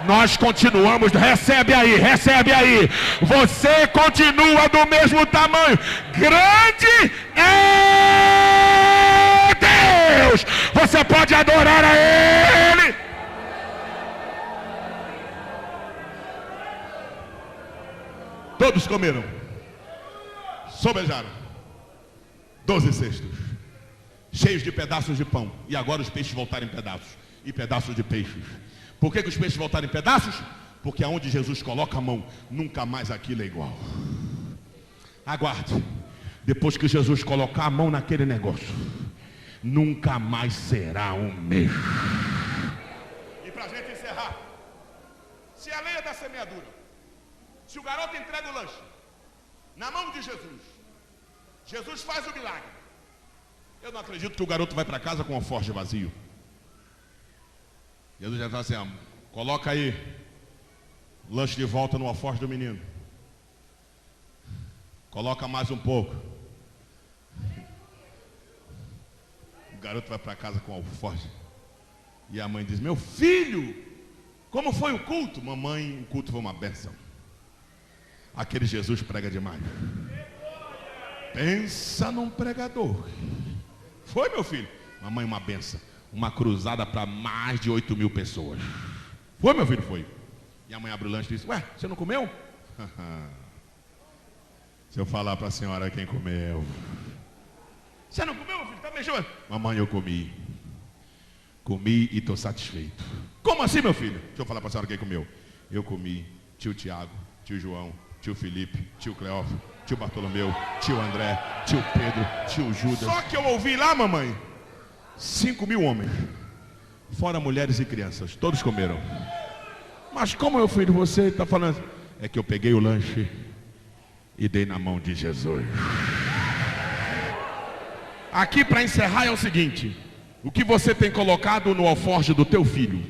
Nós continuamos, recebe aí. Você continua do mesmo tamanho. Grande é Deus. Você pode adorar a Ele. Todos comeram. Sobejaram 12 cestos cheios de pedaços de pão. E agora os peixes voltaram em pedaços. E pedaços de peixes. Por que os peixes voltaram em pedaços? Porque aonde Jesus coloca a mão, nunca mais aquilo é igual. Aguarde. Depois que Jesus colocar a mão naquele negócio, nunca mais será o mesmo. E para a gente encerrar, se a lei é da semeadura, se o garoto entrega o lanche na mão de Jesus, Jesus faz o milagre. Eu não acredito que o garoto vai para casa com o alforje vazio. Jesus já fala assim, coloca aí o lanche de volta no alforje do menino. Coloca mais um pouco. O garoto vai para casa com o alforje. E a mãe diz, meu filho, como foi o culto? Mamãe, o culto foi uma bênção. Aquele Jesus prega demais. Pensa num pregador. Foi, meu filho? Mamãe, uma benção. Uma cruzada para mais de 8.000 pessoas. Foi, meu filho? Foi. E a mãe abre o lanche e diz, ué, você não comeu? Se eu falar para a senhora quem comeu. Você não comeu, meu filho? Tá mexendo? Mamãe, eu comi. Comi e estou satisfeito. Como assim, meu filho? Deixa eu falar para a senhora quem comeu. Eu comi. Tio Tiago, tio João, tio Felipe, tio Cleófilo, tio Bartolomeu, tio André, tio Pedro, tio Judas. Só que eu ouvi lá, mamãe, 5.000 homens, fora mulheres e crianças, todos comeram. Mas como, meu filho, você está falando? É que eu peguei o lanche e dei na mão de Jesus. Aqui para encerrar é o seguinte: o que você tem colocado no alforje do teu filho?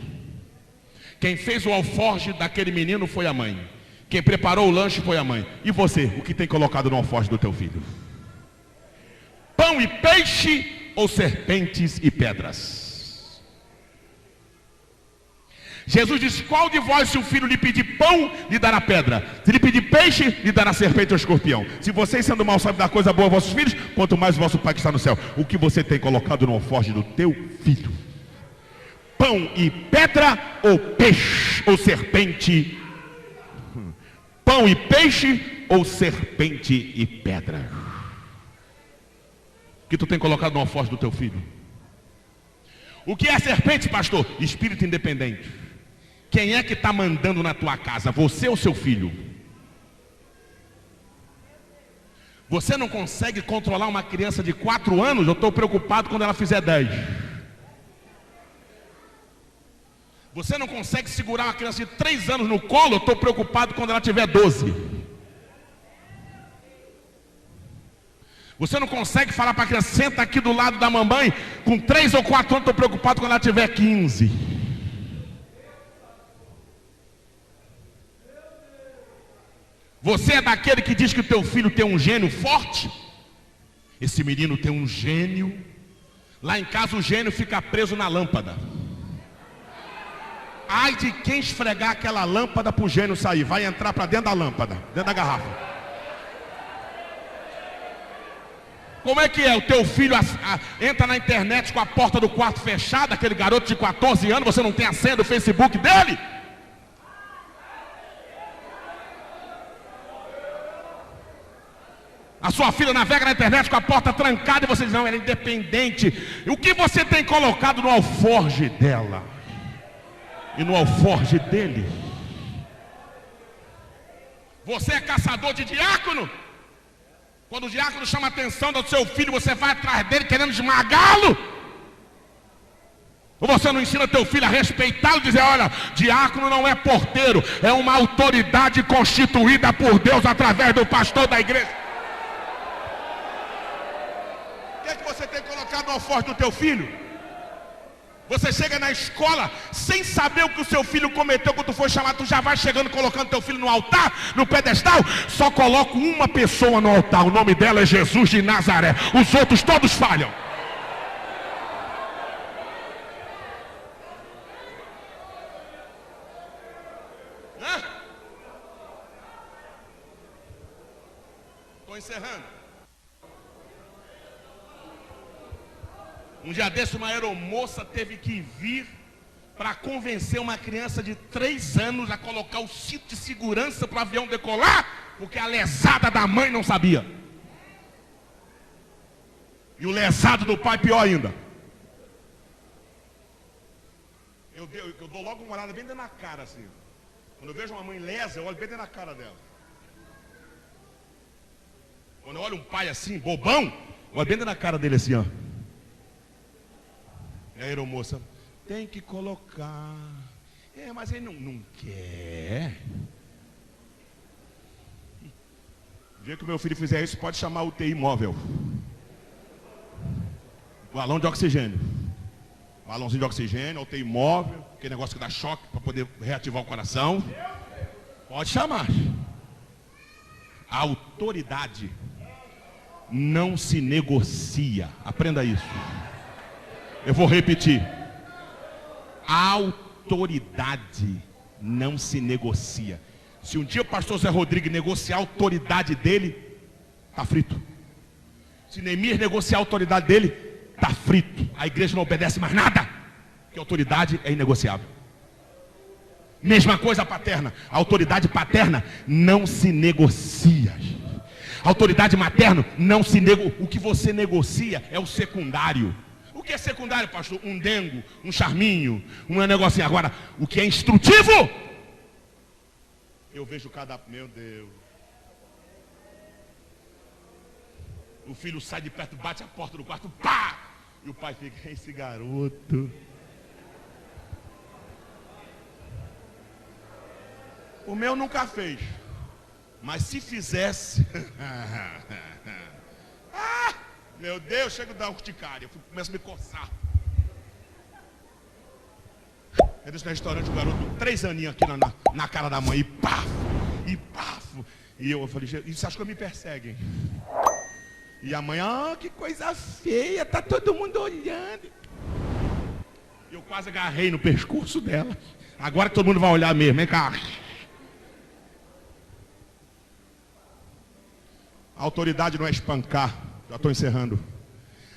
Quem fez o alforje daquele menino foi a mãe. Quem preparou o lanche foi a mãe. E você, o que tem colocado no alforje do teu filho? Pão e peixe ou serpentes e pedras? Jesus diz, qual de vós, se o filho lhe pedir pão, lhe dará pedra? Se lhe pedir peixe, lhe dará serpente ou escorpião? Se vocês, sendo mal, sabem dar coisa boa aos vossos filhos, quanto mais o vosso Pai que está no céu. O que você tem colocado no alforje do teu filho? Pão e pedra ou peixe ou serpente? Pão e peixe ou serpente e pedra? O que tu tem colocado no alforje do teu filho? O que é serpente, pastor? Espírito independente. Quem é que está mandando na tua casa? Você ou seu filho? Você não consegue controlar uma criança de 4 anos? Eu estou preocupado quando ela fizer 10. Você não consegue segurar uma criança de 3 anos no colo? Eu estou preocupado quando ela tiver 12. Você não consegue falar para a criança, senta aqui do lado da mamãe, com 3 ou 4 anos, estou preocupado quando ela tiver 15. Você é daquele que diz que o teu filho tem um gênio forte? Esse menino tem um gênio. Lá em casa o gênio fica preso na lâmpada. Ai de quem esfregar aquela lâmpada para o gênio sair. Vai entrar para dentro da lâmpada, dentro da garrafa. Como é que é? O teu filho entra na internet com a porta do quarto fechada, aquele garoto de 14 anos, você não tem a senha do Facebook dele? A sua filha navega na internet com a porta trancada e você diz, não, ela é independente. O que você tem colocado no alforje dela? E no alforje dele? Você é caçador de diácono? Quando o diácono chama a atenção do seu filho, você vai atrás dele querendo esmagá-lo? Ou você não ensina teu filho a respeitá-lo e dizer, olha, diácono não é porteiro, é uma autoridade constituída por Deus através do pastor da igreja. O que é que você tem colocado no alforje do teu filho? Você chega na escola sem saber o que o seu filho cometeu quando tu foi chamado, tu já vai chegando colocando teu filho no altar, no pedestal. Só coloco uma pessoa no altar, o nome dela é Jesus de Nazaré. Os outros todos falham. Estou encerrando. Um dia desse, uma aeromoça teve que vir para convencer uma criança de 3 anos a colocar o cinto de segurança para o avião decolar, porque a lesada da mãe não sabia. E o lesado do pai pior ainda. Eu dou logo uma olhada bem dentro na cara assim. Quando eu vejo uma mãe lesa, eu olho bem dentro na cara dela. Quando eu olho um pai assim, bobão, eu olho bem dentro na cara dele assim, ó. E a aeromoça, tem que colocar. Mas ele não quer. O dia que o meu filho fizer isso, pode chamar o UTI móvel. Balão de oxigênio. Balãozinho de oxigênio, UTI móvel, aquele negócio que dá choque para poder reativar o coração. Pode chamar. A autoridade não se negocia. Aprenda isso. Eu vou repetir. A autoridade não se negocia. Se um dia o pastor Zé Rodrigues negociar a autoridade dele, está frito. Se Neemias negociar a autoridade dele, está frito. A igreja não obedece mais nada, porque a autoridade é inegociável. Mesma coisa paterna. A autoridade paterna não se negocia. A autoridade materna não se negocia. O que você negocia é o secundário. O que é secundário, pastor? Um dengo, um charminho, um negocinho. Agora, o que é instrutivo? Eu vejo meu Deus. O filho sai de perto, bate a porta do quarto, pá! E o pai fica, esse garoto. O meu nunca fez. Mas se fizesse... Meu Deus, chega a dar urticária. Eu começo a me coçar. Eu disse no restaurante, o garoto, 3 aninhos aqui na cara da mãe. E pafo. E eu falei, isso acho que me perseguem. E a mãe, que coisa feia, tá todo mundo olhando. Eu quase agarrei no pescoço dela. Agora todo mundo vai olhar mesmo, vem cá. A autoridade não é espancar. Já estou encerrando.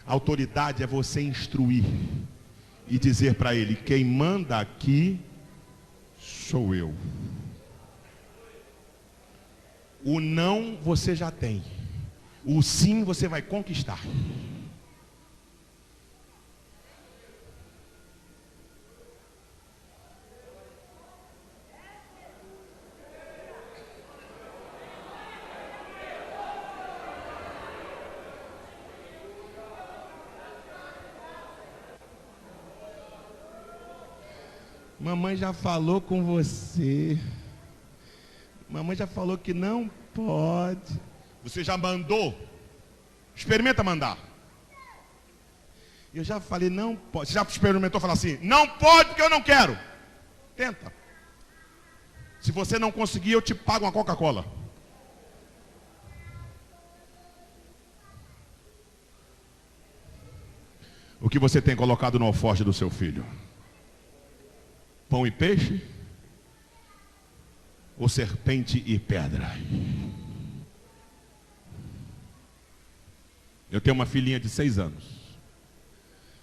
A autoridade é você instruir e dizer para ele, quem manda aqui sou eu. O não você já tem. O sim você vai conquistar. Mamãe já falou com você. Mamãe já falou que não pode. Você já mandou? Experimenta mandar. Eu já falei não pode. Você já experimentou falar assim? Não pode porque eu não quero. Tenta. Se você não conseguir, eu te pago uma Coca-Cola. O que você tem colocado no alforje do seu filho? Pão e peixe? Ou serpente e pedra? Eu tenho uma filhinha de 6 anos.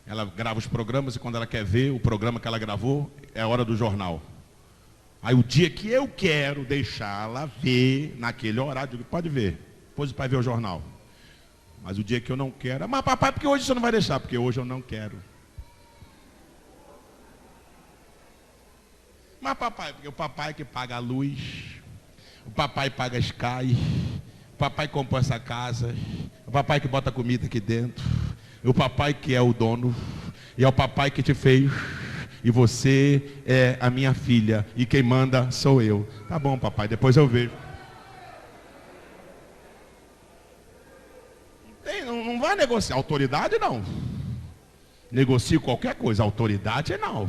Ela grava os programas e quando ela quer ver o programa que ela gravou, é a hora do jornal. Aí o dia que eu quero deixá-la ver naquele horário, eu digo, pode ver, depois o pai vê o jornal. Mas o dia que eu não quero, mas papai, porque hoje você não vai deixar? Porque hoje eu não quero. Mas papai, porque o papai que paga a luz, o papai paga a Sky, o papai comprou essa casa, o papai que bota comida aqui dentro, o papai que é o dono, e é o papai que te fez, e você é a minha filha, e quem manda sou eu. Tá bom, papai, depois eu vejo. Não vai negociar, autoridade não. Negocie qualquer coisa, autoridade não.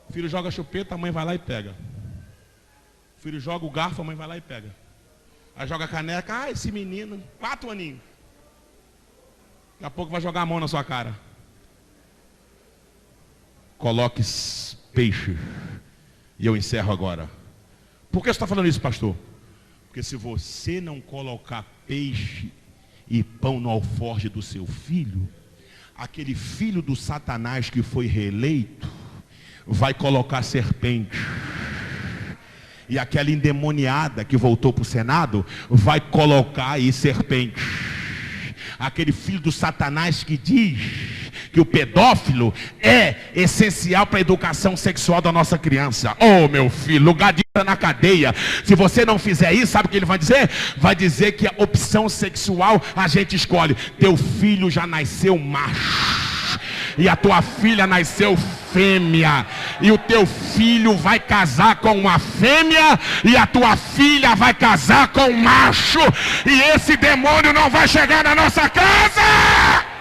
O filho joga chupeta, a mãe vai lá e pega. O filho joga o garfo, a mãe vai lá e pega. Aí joga a caneca, esse menino, 4 aninhos. Daqui a pouco vai jogar a mão na sua cara. Coloque peixe. E eu encerro agora. Por que você está falando isso, pastor? Porque se você não colocar peixe e pão no alforje do seu filho, aquele filho do Satanás que foi reeleito vai colocar serpente. E aquela endemoniada que voltou para o Senado vai colocar aí serpente. Aquele filho do Satanás que diz que o pedófilo é essencial para a educação sexual da nossa criança. Oh, meu filho, lugar de na cadeia. Se você não fizer isso, sabe o que ele vai dizer? Vai dizer que a opção sexual a gente escolhe. Teu filho já nasceu macho e a tua filha nasceu fêmea, e o teu filho vai casar com uma fêmea e a tua filha vai casar com um macho, e esse demônio não vai chegar na nossa casa.